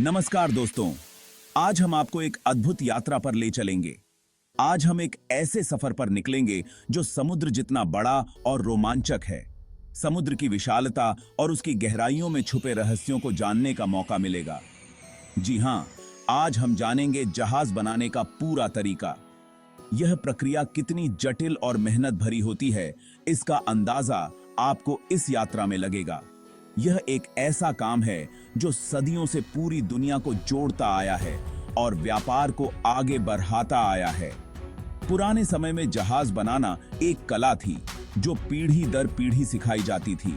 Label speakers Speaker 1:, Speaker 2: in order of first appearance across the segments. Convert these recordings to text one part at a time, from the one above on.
Speaker 1: नमस्कार दोस्तों, आज हम आपको एक अद्भुत यात्रा पर ले चलेंगे। आज हम एक ऐसे सफर पर निकलेंगे जो समुद्र जितना बड़ा और रोमांचक है। समुद्र की विशालता और उसकी गहराइयों में छुपे रहस्यों को जानने का मौका मिलेगा। जी हां, आज हम जानेंगे जहाज बनाने का पूरा तरीका। यह प्रक्रिया कितनी जटिल और मेहनत भरी होती है, इसका अंदाजा आपको इस यात्रा में लगेगा। यह एक ऐसा काम है जो सदियों से पूरी दुनिया को जोड़ता आया है और व्यापार को आगे बढ़ाता आया है। पुराने समय में जहाज बनाना एक कला थी जो पीढ़ी दर पीढ़ी सिखाई जाती थी।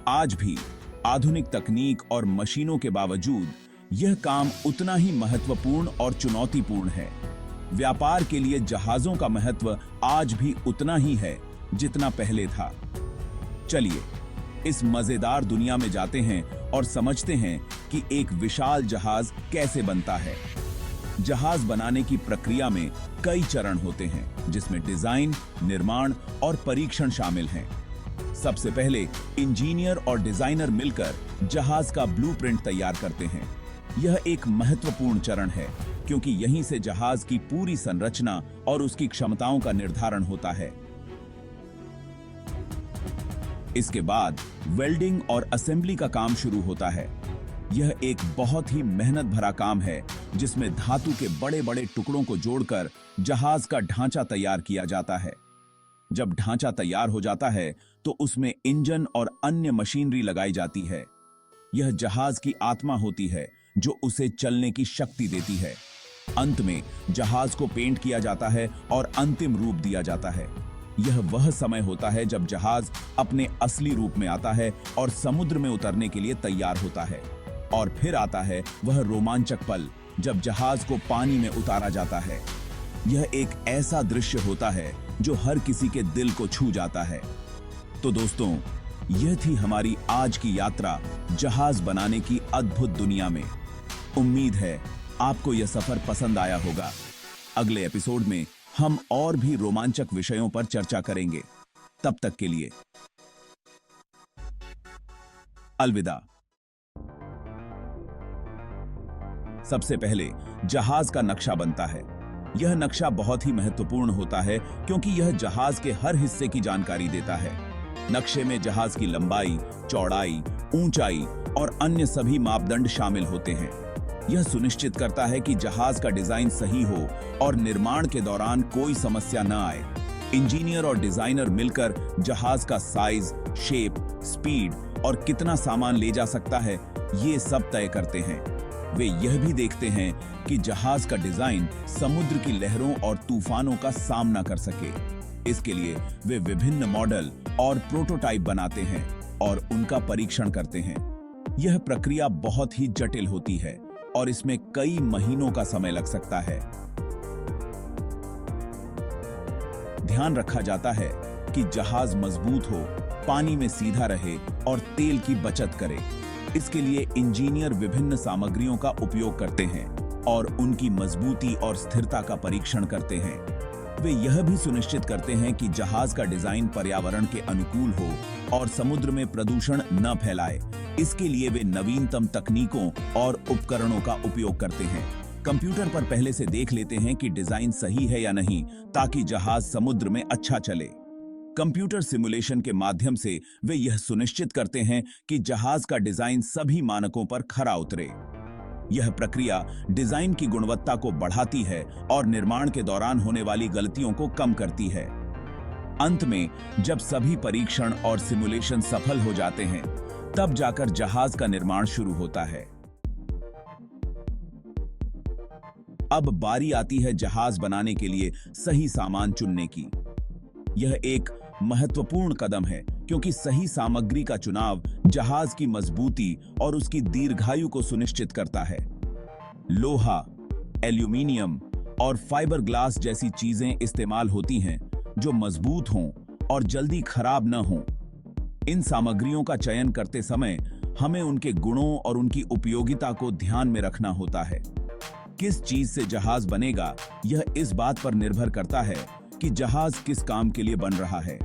Speaker 1: आज भी आधुनिक तकनीक और मशीनों के बावजूद यह काम उतना ही महत्वपूर्ण और चुनौतीपूर्ण है। व्यापार के लिए जहाजों का महत्व आज भी उतना ही है जितना पहले था। चलिए इस मजेदार दुनिया में जाते हैं और समझते हैं कि एक विशाल जहाज कैसे बनता है। जहाज बनाने की प्रक्रिया में कई चरण होते हैं, जिसमें डिजाइन, निर्माण और परीक्षण शामिल हैं। सबसे पहले इंजीनियर और डिजाइनर मिलकर जहाज का ब्लूप्रिंट तैयार करते हैं। यह एक महत्वपूर्ण चरण है क्योंकि यहीं से जहाज की पूरी संरचना और उसकी क्षमताओं का निर्धारण होता है। इसके बाद वेल्डिंग और असेंबली का काम शुरू होता है। यह एक बहुत ही मेहनत भरा काम है जिसमें धातु के बड़े बड़े टुकड़ों को जोड़कर जहाज का ढांचा तैयार किया जाता है। जब ढांचा तैयार हो जाता है तो उसमें इंजन और अन्य मशीनरी लगाई जाती है। यह जहाज की आत्मा होती है जो उसे चलने की शक्ति देती है। अंत में जहाज को पेंट किया जाता है और अंतिम रूप दिया जाता है। यह वह समय होता है जब जहाज अपने असली रूप में आता है और समुद्र में उतरने के लिए तैयार होता है। और फिर आता है वह रोमांचक पल जब जहाज को पानी में उतारा जाता है। यह एक ऐसा दृश्य होता है जो हर किसी के दिल को छू जाता है। तो दोस्तों, यह थी हमारी आज की यात्रा जहाज बनाने की अद्भुत दुनिया में। उम्मीद है आपको यह सफर पसंद आया होगा। अगले एपिसोड में हम और भी रोमांचक विषयों पर चर्चा करेंगे। तब तक के लिए अलविदा। सबसे पहले जहाज का नक्शा बनता है। यह नक्शा बहुत ही महत्वपूर्ण होता है क्योंकि यह जहाज के हर हिस्से की जानकारी देता है। नक्शे में जहाज की लंबाई, चौड़ाई, ऊंचाई और अन्य सभी मापदंड शामिल होते हैं। यह सुनिश्चित करता है कि जहाज का डिजाइन सही हो और निर्माण के दौरान कोई समस्या न आए। इंजीनियर और डिजाइनर मिलकर जहाज का साइज, शेप, स्पीड और कितना सामान ले जा सकता है, ये सब तय करते हैं। वे यह भी देखते हैं कि जहाज का डिजाइन समुद्र की लहरों और तूफानों का सामना कर सके। इसके लिए वे विभिन्न मॉडल और प्रोटोटाइप बनाते हैं और उनका परीक्षण करते हैं। यह प्रक्रिया बहुत ही जटिल होती है और इसमें कई महीनों का समय लग सकता है। ध्यान रखा जाता है कि जहाज मजबूत हो, पानी में सीधा रहे और तेल की बचत करे। इसके लिए इंजीनियर विभिन्न सामग्रियों का उपयोग करते हैं और उनकी मजबूती और स्थिरता का परीक्षण करते हैं। वे यह भी सुनिश्चित करते हैं कि जहाज का डिजाइन पर्यावरण के अनुकूल हो और समुद्र में प्रदूषण न फैलाए। इसके लिए वे नवीनतम तकनीकों और उपकरणों का उपयोग करते हैं। कंप्यूटर पर पहले से देख लेते हैं कि डिजाइन सही है या नहीं, ताकि जहाज समुद्र में अच्छा चले। कंप्यूटर सिमुलेशन के माध्यम से वे यह सुनिश्चित करते हैं कि जहाज का डिजाइन सभी मानकों पर खरा उतरे। यह प्रक्रिया डिजाइन की गुणवत्ता को बढ़ाती है और निर्माण के दौरान होने वाली गलतियों को कम करती है। अंत में जब सभी परीक्षण और सिमुलेशन सफल हो जाते हैं, तब जाकर जहाज का निर्माण शुरू होता है। अब बारी आती है जहाज बनाने के लिए सही सामान चुनने की। यह एक महत्वपूर्ण कदम है क्योंकि सही सामग्री का चुनाव जहाज की मजबूती और उसकी दीर्घायु को सुनिश्चित करता है। लोहा, एल्यूमीनियम और फाइबर ग्लास जैसी चीजें इस्तेमाल होती हैं जो मजबूत हों और जल्दी खराब न हों। इन सामग्रियों का चयन करते समय हमें उनके गुणों और उनकी उपयोगिता को ध्यान में रखना होता है। किस चीज से जहाज बनेगा, यह इस बात पर निर्भर करता है कि जहाज किस काम के लिए बन रहा है।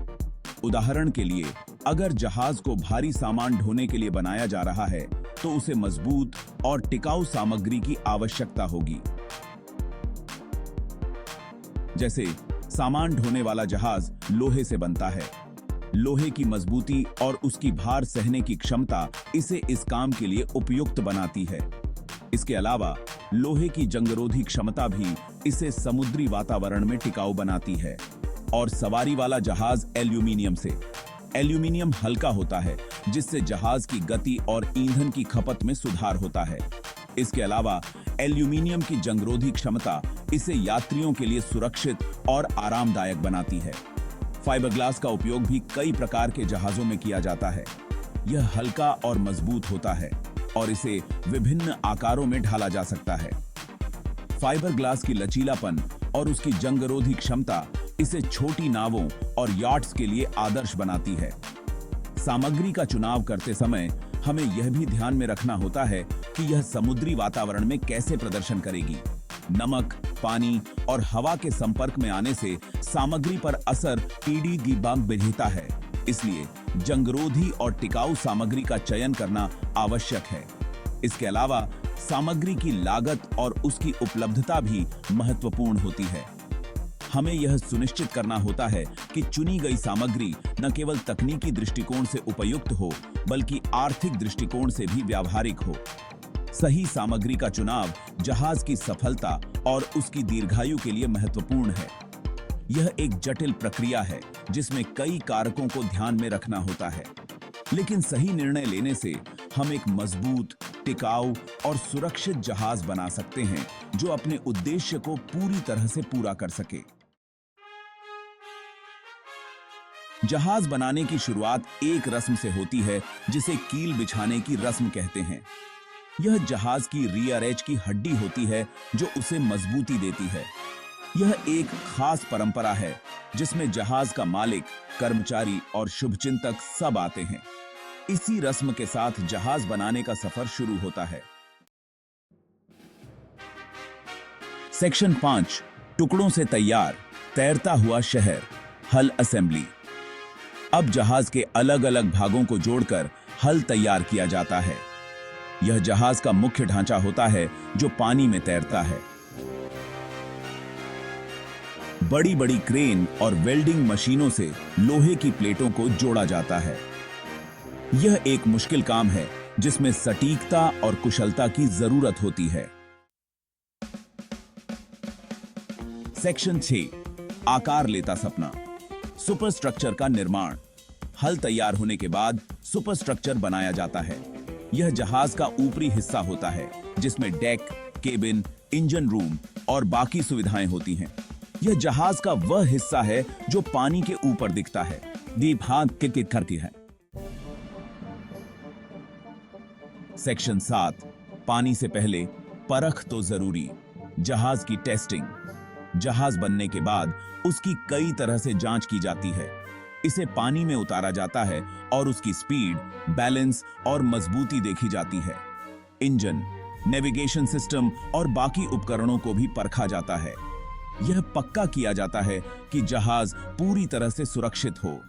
Speaker 1: उदाहरण के लिए, अगर जहाज को भारी सामान ढोने के लिए बनाया जा रहा है, तो उसे मजबूत और टिकाऊ सामग्री की आवश्यकता होगी। जैसे सामान ढोने वाला जहाज लोहे से बनता है। लोहे की मजबूती और उसकी भार सहने की क्षमता इसे इस काम के लिए उपयुक्त बनाती है। इसके अलावा लोहे की जंगरोधी क्षमता भी इसे समुद्री वातावरण में टिकाऊ बनाती है। और सवारी वाला जहाज एल्यूमीनियम से। एल्यूमीनियम हल्का होता है, जिससे जहाज की गति और ईंधन की खपत में सुधार होता है। इसके अलावा एल्यूमीनियम की जंगरोधी क्षमता इसे यात्रियों के लिए सुरक्षित और आरामदायक बनाती है। फाइबरग्लास का उपयोग भी कई प्रकार के जहाजों में किया जाता है। यह हल्का और मजबूत होता है और इसे विभिन्न आकारों में ढाला जा सकता है। फाइबरग्लास की लचीलापन और उसकी जंगरोधी क्षमता इसे छोटी नावों और याट्स के लिए आदर्श बनाती है। सामग्री का चुनाव करते समय हमें यह भी ध्यान में रखना होता है कि यह समुद्री वातावरण में कैसे प्रदर्शन करेगी। नमक, पानी और हवा के संपर्क में आने से सामग्री पर असर बढ़ता है। इसलिए जंगरोधी और टिकाऊ सामग्री का चयन करना आवश्यक है। इसके अलावा सामग्री की लागत और उसकी उपलब्धता भी महत्वपूर्ण होती है। हमें यह सुनिश्चित करना होता है कि चुनी गई सामग्री न केवल तकनीकी दृष्टिकोण से उपयुक्त हो, बल्कि आर्थिक दृष्टिकोण से भी व्यावहारिक हो। सही सामग्री का चुनाव जहाज की सफलता और उसकी दीर्घायु के लिए महत्वपूर्ण है। यह एक जटिल प्रक्रिया है जिसमें कई कारकों को ध्यान में रखना होता है, लेकिन सही निर्णय लेने से हम एक मजबूत, टिकाऊ और सुरक्षित जहाज बना सकते हैं जो अपने उद्देश्य को पूरी तरह से पूरा कर सके। जहाज बनाने की शुरुआत एक रस्म से होती है जिसे कील बिछाने की रस्म कहते हैं। यह जहाज की रियर एज की हड्डी होती है जो उसे मजबूती देती है। यह एक खास परंपरा है जिसमें जहाज का मालिक, कर्मचारी और शुभचिंतक सब आते हैं। इसी रस्म के साथ जहाज बनाने का सफर शुरू होता है। सेक्शन 5, टुकड़ों से तैयार तैरता हुआ शहर, हल असेंबली। अब जहाज के अलग अलग भागों को जोड़कर हल तैयार किया जाता है। यह जहाज का मुख्य ढांचा होता है जो पानी में तैरता है। बड़ी बड़ी क्रेन और वेल्डिंग मशीनों से लोहे की प्लेटों को जोड़ा जाता है। यह एक मुश्किल काम है जिसमें सटीकता और कुशलता की जरूरत होती है। सेक्शन 6, आकार लेता सपना, सुपरस्ट्रक्चर का निर्माण। हल तैयार होने के बाद सुपरस्ट्रक्चर बनाया जाता है। यह जहाज का ऊपरी हिस्सा होता है जिसमें डेक, केबिन, इंजन रूम और बाकी सुविधाएं होती हैं। यह जहाज का वह हिस्सा है जो पानी के ऊपर दिखता है। दीप हाथ किट करती है। सेक्शन 7, पानी से पहले परख तो जरूरी, जहाज की टेस्टिंग। जहाज बनने के बाद उसकी कई तरह से जांच की जाती है। इसे पानी में उतारा जाता है और उसकी स्पीड, बैलेंस और मजबूती देखी जाती है। इंजन, नेविगेशन सिस्टम और बाकी उपकरणों को भी परखा जाता है। यह पक्का किया जाता है कि जहाज पूरी तरह से सुरक्षित हो।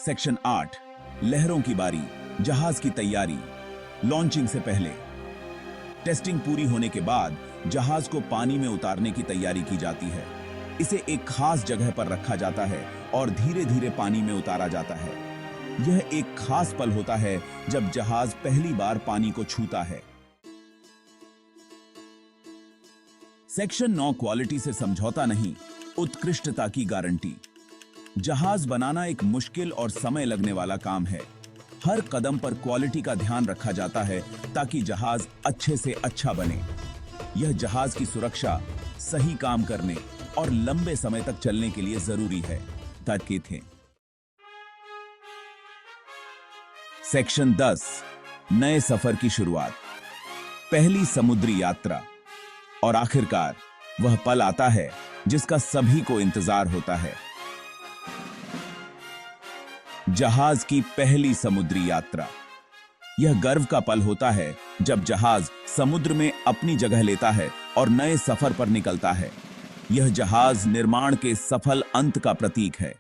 Speaker 1: सेक्शन 8, लहरों की बारी, जहाज की तैयारी। लॉन्चिंग से पहले टेस्टिंग पूरी होने के बाद जहाज को पानी में उतारने की तैयारी की जाती है। इसे एक खास जगह पर रखा जाता है और धीरे धीरे पानी में उतारा जाता है। यह एक खास पल होता है जब जहाज पहली बार पानी को छूता है। सेक्शन 9, क्वालिटी से समझौता नहीं, उत्कृष्टता की गारंटी। जहाज बनाना एक मुश्किल और समय लगने वाला काम है। हर कदम पर क्वालिटी का ध्यान रखा जाता है ताकि जहाज अच्छे से अच्छा बने। यह जहाज की सुरक्षा, सही काम करने और लंबे समय तक चलने के लिए जरूरी है। तार्किक है। सेक्शन 10, नए सफर की शुरुआत, पहली समुद्री यात्रा। और आखिरकार वह पल आता है जिसका सभी को इंतजार होता है, जहाज की पहली समुद्री यात्रा। यह गर्व का पल होता है जब जहाज समुद्र में अपनी जगह लेता है और नए सफर पर निकलता है। यह जहाज निर्माण के सफल अंत का प्रतीक है।